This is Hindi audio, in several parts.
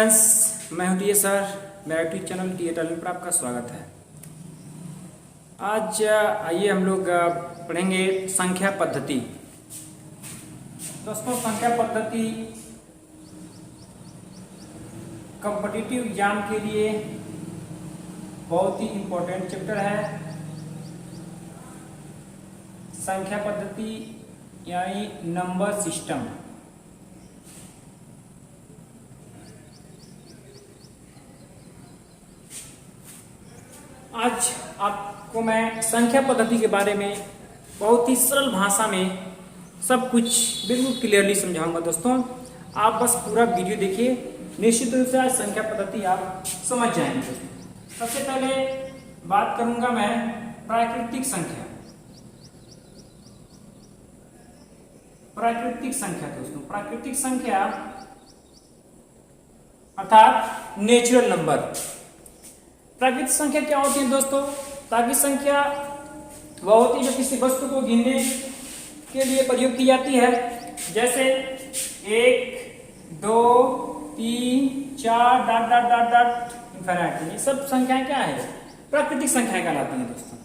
फ्रेंड्स, मैं हूं टी सर। मेरा यूट्यूब चैनल टी टैलेंट पर आपका स्वागत है। आज आइए हम लोग पढ़ेंगे संख्या पद्धति। दोस्तों, संख्या पद्धति कॉम्पिटिटिव एग्जाम के लिए बहुत ही इम्पोर्टेंट चैप्टर है। संख्या पद्धति यानी नंबर सिस्टम। आज आपको मैं संख्या पद्धति के बारे में बहुत ही सरल भाषा में सब कुछ बिल्कुल क्लियरली समझाऊंगा। दोस्तों, आप बस पूरा वीडियो देखिए, निश्चित रूप से आज संख्या पद्धति आप समझ जाएंगे। सबसे पहले बात करूंगा मैं प्राकृतिक संख्या। प्राकृतिक संख्या दोस्तों, प्राकृतिक संख्या अर्थात नेचुरल नंबर। प्राकृतिक संख्या क्या होती है दोस्तों? प्राकृतिक संख्या वह होती है जो किसी वस्तु को गिनने के लिए प्रयोग की जाती है। जैसे 1, 2, 3, 4 dot dot dot dot infinity. ये सब संख्याएं क्या है? प्राकृतिक संख्याएं कहलाती हैं दोस्तों।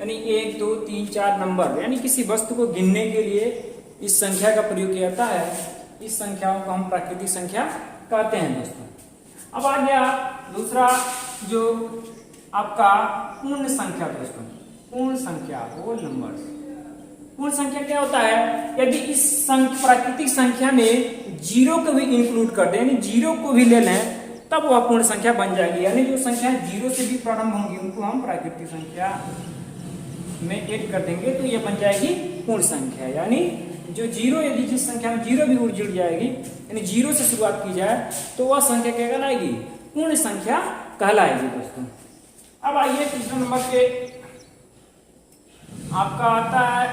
यानी 1, 2, 3, 4 नंबर, यानी किसी वस्तु को गिनने के लिए इस संख्या का प्रयोग किया जाता है। इस संख्याओं को हम प्राकृतिक संख्या कहते हैं दोस्तों। अब आ गया दूसरा जो आपका पूर्ण संख्या दोस्तों। पूर्ण संख्या, होल नंबर्स। पूर्ण संख्या क्या होता है? यदि इस प्राकृतिक संख्या में जीरो को भी इंक्लूड कर दें, यानी जीरो को भी ले लें, तब वह पूर्ण संख्या बन जाएगी। यानी जो संख्या जीरो से भी प्रारंभ होंगी उनको हम प्राकृतिक संख्या में ऐड कर देंगे तो यह बन जाएगी पूर्ण संख्या। यानी जो जीरो, यदि जिस संख्या में जीरो भी जुड़ जाएगी, यानी जीरो से शुरुआत की जाए, तो वह संख्या क्या कहलाएगी? पूर्ण संख्या कहलाएगी दोस्तों। अब आइए तीसरे नंबर पे आपका आता है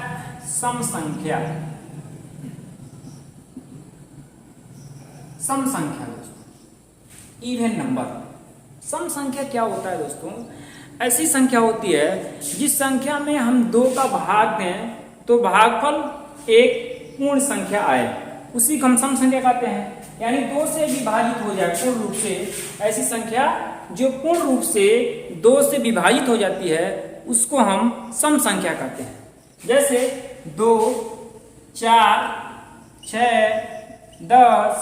सम संख्या। सम संख्या दोस्तों, इवन नंबर। सम संख्या क्या होता है दोस्तों? ऐसी संख्या होती है जिस संख्या में हम 2 का भाग दें तो भागफल एक पूर्ण संख्या आए, उसी को हम सम संख्या कहते हैं। यानी 2 से विभाजित हो जाए पूर्ण रूप से, ऐसी संख्या जो पूर्ण रूप से 2 से विभाजित हो जाती है उसको हम सम संख्या कहते हैं। जैसे 2, 4, 6, 10,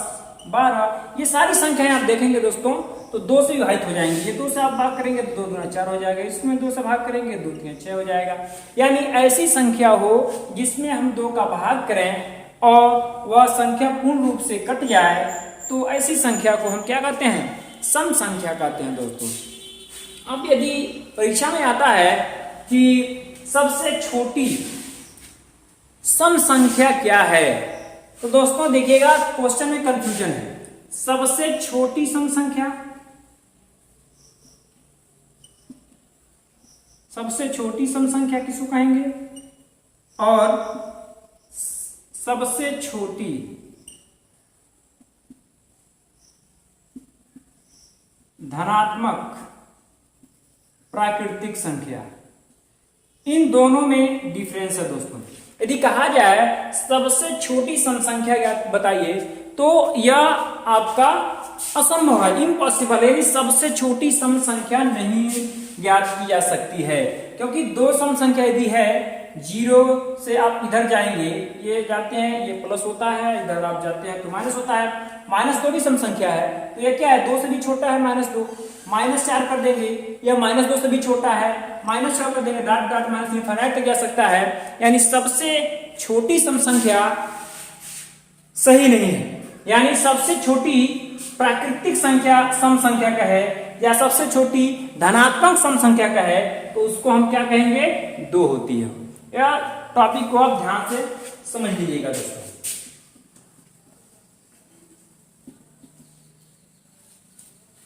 12, ये सारी संख्याएं आप देखेंगे दोस्तों तो 2 से विभाजित हो जाएंगी। ये 2 से आप भाग करेंगे तो 2 दूना 4 हो जाएगा। इसमें 2 से भाग करेंगे 2 3 6 हो जाएगा। यानी ऐसी संख्या हो जिसमें हम 2 का भाग करें और वह संख्या पूर्ण रूप से कट जाए तो ऐसी संख्या को हम क्या कहते हैं? सम संख्या कहते हैं दोस्तों। अब यदि परीक्षा में आता है कि सबसे छोटी सम संख्या क्या है, तो दोस्तों देखिएगा क्वेश्चन में कंफ्यूजन है। सबसे छोटी सम संख्या, सबसे छोटी सम संख्या किसको कहेंगे? और सबसे छोटी धनात्मक प्राकृतिक संख्या। इन दोनों में डिफरेंस है दोस्तों। यदि कहा जाए सबसे छोटी सम संख्या बताइए तो यह आपका असंभव है, इम्पॉसिबल है। सबसे छोटी सम संख्या नहीं ज्ञात की जा सकती है, क्योंकि 2 सम संख्या यदि है, 0 से आप इधर जाएंगे, ये जाते हैं, ये प्लस होता है, इधर आप जाते हैं तो माइनस होता है। -2 भी सम संख्या है तो ये क्या है? 2 से भी छोटा है -2। -4 कर देंगे, यह -2 से भी छोटा है, -4 कर देंगे, डॉट डॉट माइनस इनफिनिटी तक जा सकता है। यानी सबसे छोटी सम संख्या सही नहीं है। यानी सबसे छोटी प्राकृतिक संख्या सम संख्या का है या सबसे छोटी धनात्मक सम संख्या का है तो उसको हम क्या कहेंगे? 2 होती है। या टॉपिक को आप ध्यान से समझ लीजिएगा दोस्तों।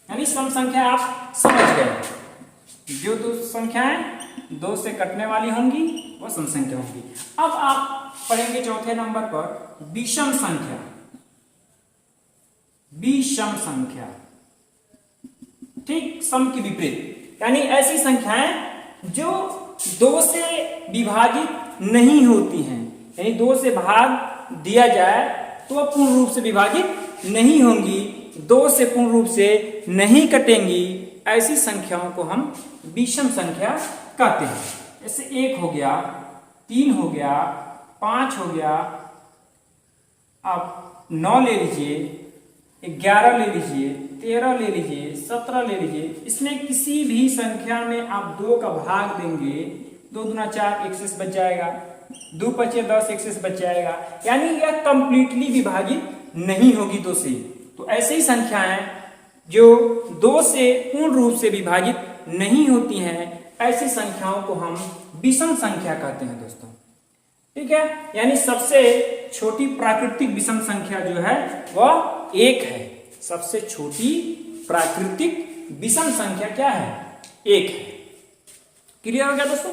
यानी सम संख्या आप समझ गए। जो 2 संख्याएं 2 से कटने वाली होंगी वो सम संख्या होंगी। अब आप पढ़ेंगे चौथे नंबर पर विषम संख्या। विषम संख्या, ठीक सम की विपरीत। यानी ऐसी संख्याएं जो 2 से विभाजित नहीं होती हैं, यानी 2 से भाग दिया जाए तो वह पूर्ण रूप से विभाजित नहीं होंगी, 2 से पूर्ण रूप से नहीं कटेंगी, ऐसी संख्याओं को हम विषम संख्या कहते हैं। जैसे 1 हो गया, 3 हो गया, 5 हो गया, आप 9 ले लीजिए, 11 ले लीजिए, 13 ले लीजिए, 17 ले लीजिए। इसमें किसी भी संख्या में आप 2 का भाग देंगे, 2 दूना 4, 1 से बच जाएगा, 2 पचे 10, 1 से बच जाएगा, यानी यह कंप्लीटली विभाजित नहीं होगी 2 से। तो ऐसे ही संख्याएं जो 2 से पूर्ण रूप से विभाजित नहीं होती हैं, ऐसी संख्याओं को हम विषम संख्या कहते हैं दोस्तों। ठीक है, यानी सबसे छोटी प्राकृतिक विषम संख्या जो है वह 1 है। सबसे छोटी प्राकृतिक विषम संख्या क्या है? 1 है। क्लियर हो गया दोस्तों?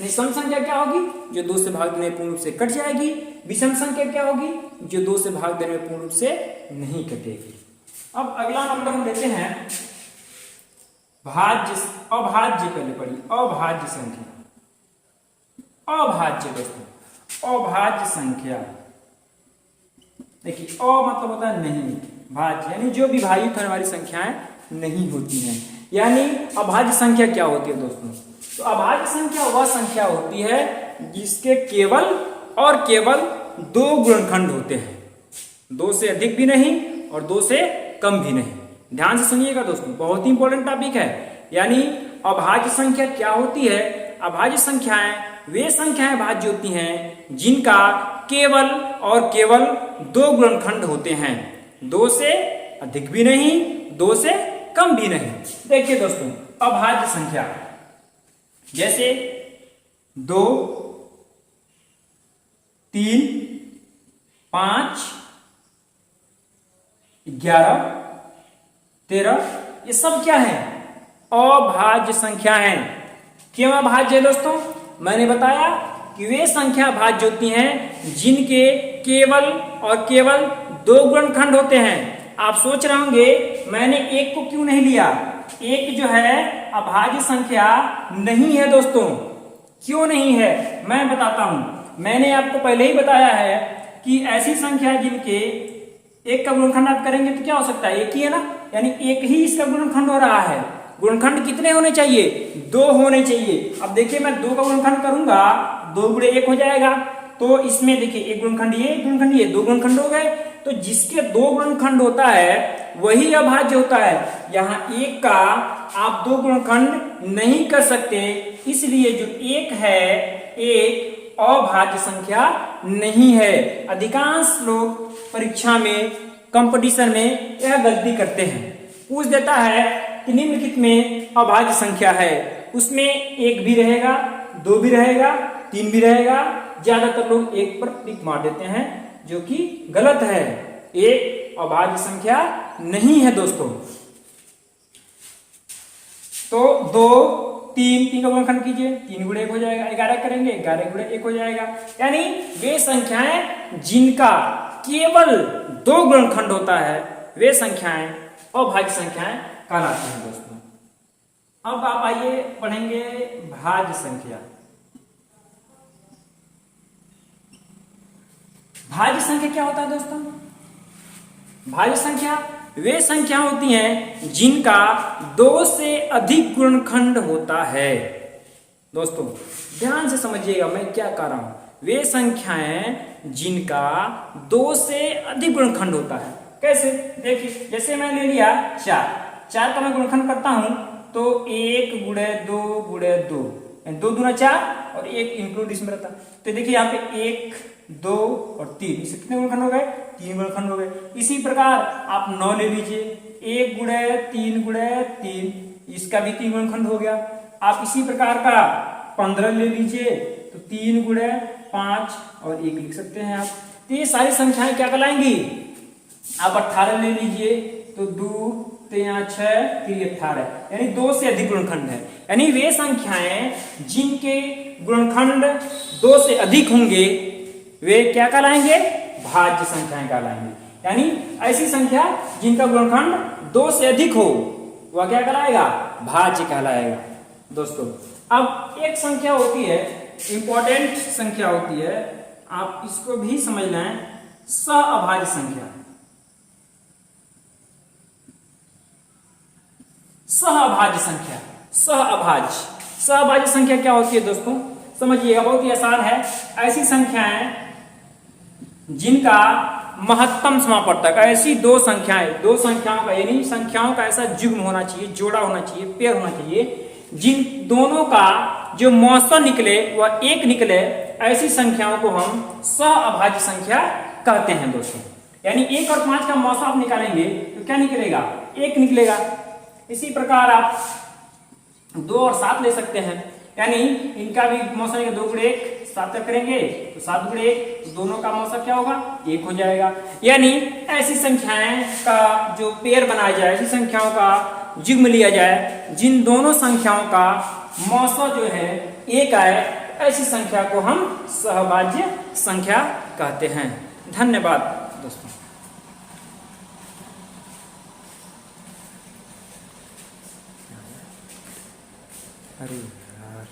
सम संख्या क्या होगी? जो 2 से भाग देने में पूर्ण रूप से कट जाएगी। विषम संख्या क्या होगी? जो 2 से भाग देने में पूर्ण रूप से नहीं कटेगी। अब अगला नंबर हम लेते हैं भाज्य, अभाज्य। पहले पढ़ी अभाज्य संख्या। अभाज्य दोस्तों, अभाज्य संख्या देखिए, अ मतलब होता है नहीं, भाज्य यानी जो विभाजित होने वाली संख्याएं नहीं होती हैं। यानी अभाज्य संख्या क्या होती है दोस्तों? तो अभाज्य संख्या वह संख्या होती है जिसके केवल और केवल 2 गुणनखंड होते हैं, 2 से अधिक भी नहीं और 2 से कम भी नहीं। ध्यान से सुनिएगा दोस्तों, बहुत ही इंपॉर्टेंट टॉपिक है। यानी अभाज्य संख्या क्या होती है? अभाज्य संख्याएं वे संख्याएं भाज्य होती हैं जिनका केवल और केवल 2 गुणनखंड होते हैं, 2 से अधिक भी नहीं, 2 से कम भी नहीं। देखिए दोस्तों, अभाज्य संख्या जैसे 2, 3, 5, 11, 13, ये सब क्या है? अभाज्य संख्या है। क्यों अभाज्य है दोस्तों? मैंने बताया कि वे संख्या भाज्य होती हैं जिनके केवल और केवल 2 गुणनखंड होते हैं। आप सोच रहे होंगे मैंने 1 को क्यों नहीं लिया? 1 जो है अभाज्य संख्या नहीं है दोस्तों। क्यों नहीं है मैं बताता हूं। मैंने आपको पहले ही बताया है कि ऐसी संख्या जिनके 1 का गुणनखंड आप करेंगे तो क्या हो सकता है? 1 ही है ना, यानी 1 ही इसका गुणनखंड हो रहा है। गुणनखंड कितने होने चाहिए? 2 होने चाहिए। अब देखिए मैं 2 का गुणनखंड करूंगा, 2 गुणे 1 हो जाएगा। तो इसमें देखिए 1 गुणनखंड ये, 1 गुणनखंड ये, 2 गुणनखंड हो गए। तो जिसके 2 गुणनखंड होता है वही अभाज्य होता है। यहाँ 1 का आप 2 गुणनखंड नहीं कर सकते, इसलिए जो 1 है, 1 अभाज्य संख्या नहीं है। अधिकांश लोग परीक्षा में, कंपटीशन में यह गलती करते हैं। पूछ देता है कि निम्नलिखित में अभाज्य संख्या है, उसमें 1 भी रहेगा, 2 भी रहेगा, 3 भी रहेगा। ज्यादातर लोग 1 पर टिक मार देते हैं, जो कि गलत है। 1 अभाज्य संख्या नहीं है दोस्तों। तो 2, 3 का गुणनखंड कीजिए, 3 गुणे 1 हो जाएगा, 11 करेंगे, 11 गुणे 1 हो जाएगा। यानी वे संख्याएं जिनका केवल 2 गुणनखंड होता है वे संख्याएं अभाज्य संख्याएं कहलाती हैं दोस्तों। अब आप आइए पढ़ेंगे भाज्य संख्या। भाज्य संख्या क्या होता है दोस्तों? भाज्य संख्या वे संख्या होती हैं जिनका 2 से अधिक गुणनखंड होता है। दोस्तों ध्यान से समझिएगा मैं क्या कह रहा हूं। वे संख्याएं जिनका 2 से अधिक गुणनखंड होता है। कैसे? देखिए जैसे मैं ले लिया 4 का मैं गुणनखंड करता हूं तो 1 गुणे 2 गुणे 2, 2 दूना 4 और 1 इंक्लूड इसमें रहता। तो देखिए यहाँ पे 1, 2 और 3, इससे कितने गुणनखंड हो गए? 3 गुणनखंड हो गए। इसी प्रकार आप 9 ले लीजिए, 1 गुणे 3 गुणे 3, इसका भी 3 गुणनखंड हो गया। आप इसी प्रकार का 15 ले लीजिए तो 3 गुणे 5 और 1 लिख सकते हैं आप। तो ये सारी संख्याएं क्या कहलाएंगी? आप 18 ले लीजिए तो 2 3 6 3 18, यानी 2 से अधिक गुणनखंड है। यानी वे संख्याएं जिनके गुणनखंड 2 से अधिक होंगे वे क्या कहलाएंगे? भाज्य संख्याएं कहलाएंगे। यानी ऐसी संख्या जिनका गुणनखंड 2 से अधिक हो वह क्या कहलाएगा? भाज्य कहलाएगा। दोस्तों अब एक संख्या होती है, इंपॉर्टेंट संख्या होती है, आप इसको भी समझ लें, सहअभाज्य संख्या। सहअभाज्य संख्या। सहअभाज्य संख्या क्या होती है दोस्तों, समझिएगा, बहुत ही आसान है। ऐसी संख्याएं जिनका महत्तम समापवर्तक, ऐसी दो संख्याओं का यानी संख्याओं का ऐसा युग्म होना चाहिए, जोड़ा होना चाहिए, पेयर होना चाहिए, जिन दोनों का जो मौसा निकले वह एक निकले, ऐसी संख्याओं को हम सहअभाज्य संख्या कहते हैं दोस्तों। यानी 1 और 5 का मौसा आप निकालेंगे तो क्या निकलेगा, 1 निकलेगा। इसी प्रकार आप 2 और 7 ले सकते हैं, यानी इनका भी मौसा 2 गुणे 1 7 तक करेंगे तो 7 गुणे 1, दोनों का मौसा क्या होगा, 1 हो जाएगा। यानी ऐसी संख्याएं का जो पेयर बनाया जाए, ऐसी संख्याओं का युग्म लिया जाए जिन दोनों संख्याओं का मौसा जो है 1 आए, ऐसी संख्या को हम सहअभाज्य संख्या कहते हैं। धन्यवाद दोस्तों। अरे यार।